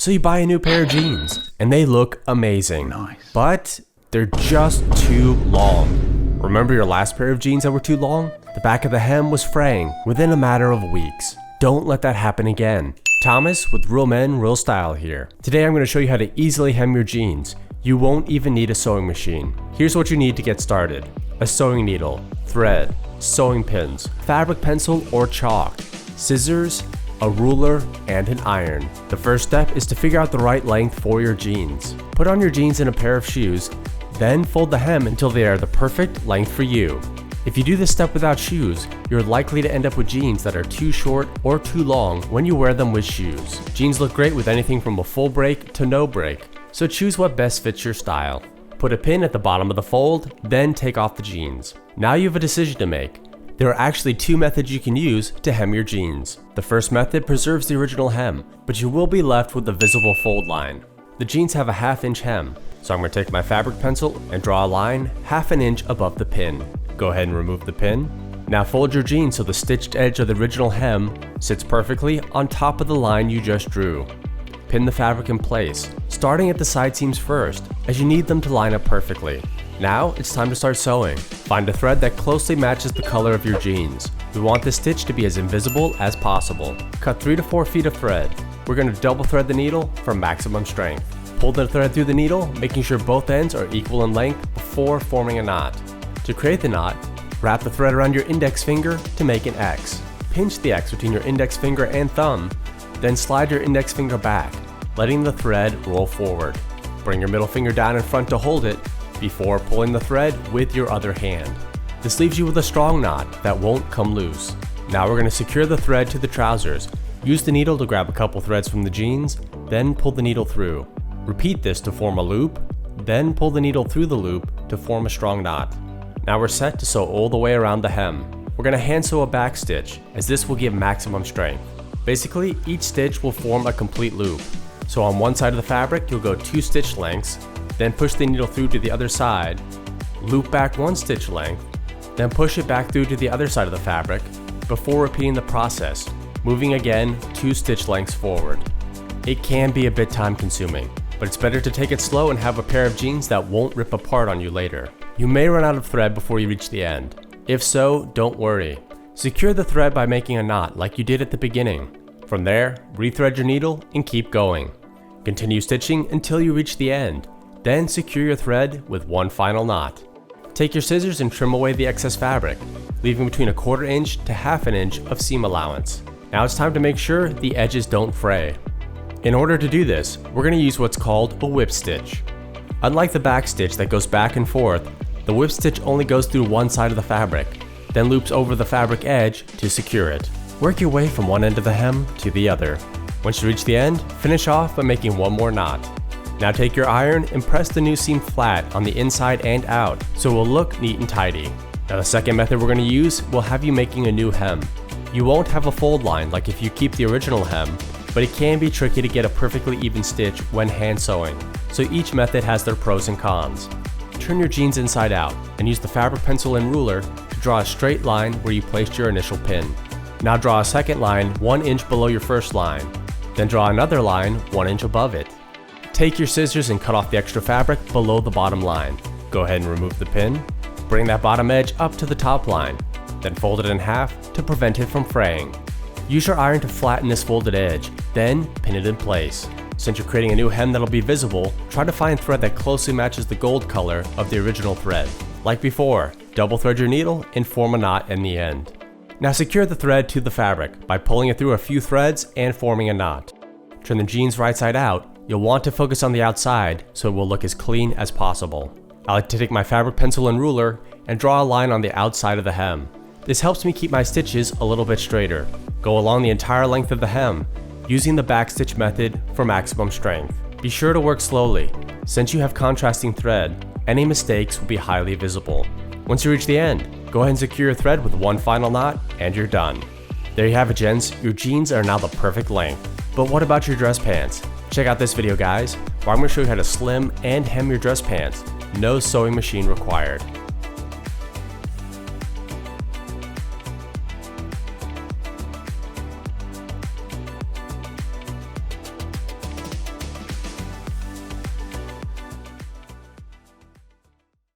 So you buy a new pair of jeans, and they look amazing. Nice. But they're just too long. Remember your last pair of jeans that were too long? The back of the hem was fraying within a matter of weeks. Don't let that happen again. Thomas with Real Men, Real Style here. Today I'm going to show you how to easily hem your jeans. You won't even need a sewing machine. Here's what you need to get started. A sewing needle, thread, sewing pins, fabric pencil or chalk, scissors, a ruler, and an iron. The first step is to figure out the right length for your jeans. Put on your jeans in a pair of shoes, then fold the hem until they are the perfect length for you. If you do this step without shoes, you're likely to end up with jeans that are too short or too long when you wear them with shoes. Jeans look great with anything from a full break to no break, so choose what best fits your style. Put a pin at the bottom of the fold, then take off the jeans. Now you have a decision to make. There are actually two methods you can use to hem your jeans. The first method preserves the original hem, but you will be left with the visible fold line. The jeans have a 1/2 inch hem, so I'm going to take my fabric pencil and draw a line 1/2 inch above the pin. Go ahead and remove the pin. Now fold your jeans so the stitched edge of the original hem sits perfectly on top of the line you just drew. Pin the fabric in place, starting at the side seams first, as you need them to line up perfectly. Now it's time to start sewing. Find a thread that closely matches the color of your jeans. We want this stitch to be as invisible as possible. Cut 3 to 4 feet of thread. We're going to double thread the needle for maximum strength. Pull the thread through the needle, making sure both ends are equal in length before forming a knot. To create the knot, wrap the thread around your index finger to make an X. Pinch the X between your index finger and thumb, then slide your index finger back, letting the thread roll forward. Bring your middle finger down in front to hold it before pulling the thread with your other hand. This leaves you with a strong knot that won't come loose. Now we're going to secure the thread to the trousers. Use the needle to grab a couple threads from the jeans, then pull the needle through. Repeat this to form a loop, then pull the needle through the loop to form a strong knot. Now we're set to sew all the way around the hem. We're going to hand sew a back stitch, as this will give maximum strength. Basically, each stitch will form a complete loop. So on one side of the fabric, you'll go 2 stitch lengths, then push the needle through to the other side, loop back 1 stitch length, then push it back through to the other side of the fabric, before repeating the process, moving again 2 stitch lengths forward. It can be a bit time consuming, but it's better to take it slow and have a pair of jeans that won't rip apart on you later. You may run out of thread before you reach the end. If so, don't worry. Secure the thread by making a knot like you did at the beginning. From there, rethread your needle and keep going. Continue stitching until you reach the end. Then secure your thread with one final knot. Take your scissors and trim away the excess fabric, leaving between 1/4 inch to 1/2 inch of seam allowance. Now it's time to make sure the edges don't fray. In order to do this, we're going to use what's called a whip stitch. Unlike the back stitch that goes back and forth, the whip stitch only goes through one side of the fabric, then loops over the fabric edge to secure it. Work your way from one end of the hem to the other. Once you reach the end, finish off by making one more knot. Now take your iron and press the new seam flat on the inside and out, so it will look neat and tidy. Now the second method we're going to use will have you making a new hem. You won't have a fold line like if you keep the original hem, but it can be tricky to get a perfectly even stitch when hand sewing, so each method has their pros and cons. Turn your jeans inside out and use the fabric pencil and ruler to draw a straight line where you placed your initial pin. Now draw a second line 1 inch below your first line, then draw another line 1 inch above it. Take your scissors and cut off the extra fabric below the bottom line. Go ahead and remove the pin. Bring that bottom edge up to the top line, then fold it in half to prevent it from fraying. Use your iron to flatten this folded edge, then pin it in place. Since you're creating a new hem that'll be visible, try to find thread that closely matches the gold color of the original thread. Like before, double thread your needle and form a knot in the end. Now secure the thread to the fabric by pulling it through a few threads and forming a knot. Turn the jeans right side out. You'll want to focus on the outside so it will look as clean as possible. I like to take my fabric pencil and ruler and draw a line on the outside of the hem. This helps me keep my stitches a little bit straighter. Go along the entire length of the hem, using the back stitch method for maximum strength. Be sure to work slowly. Since you have contrasting thread, any mistakes will be highly visible. Once you reach the end, go ahead and secure your thread with one final knot and you're done. There you have it, gents. Your jeans are now the perfect length. But what about your dress pants? Check out this video, guys, where I'm going to show you how to slim and hem your dress pants. No sewing machine required.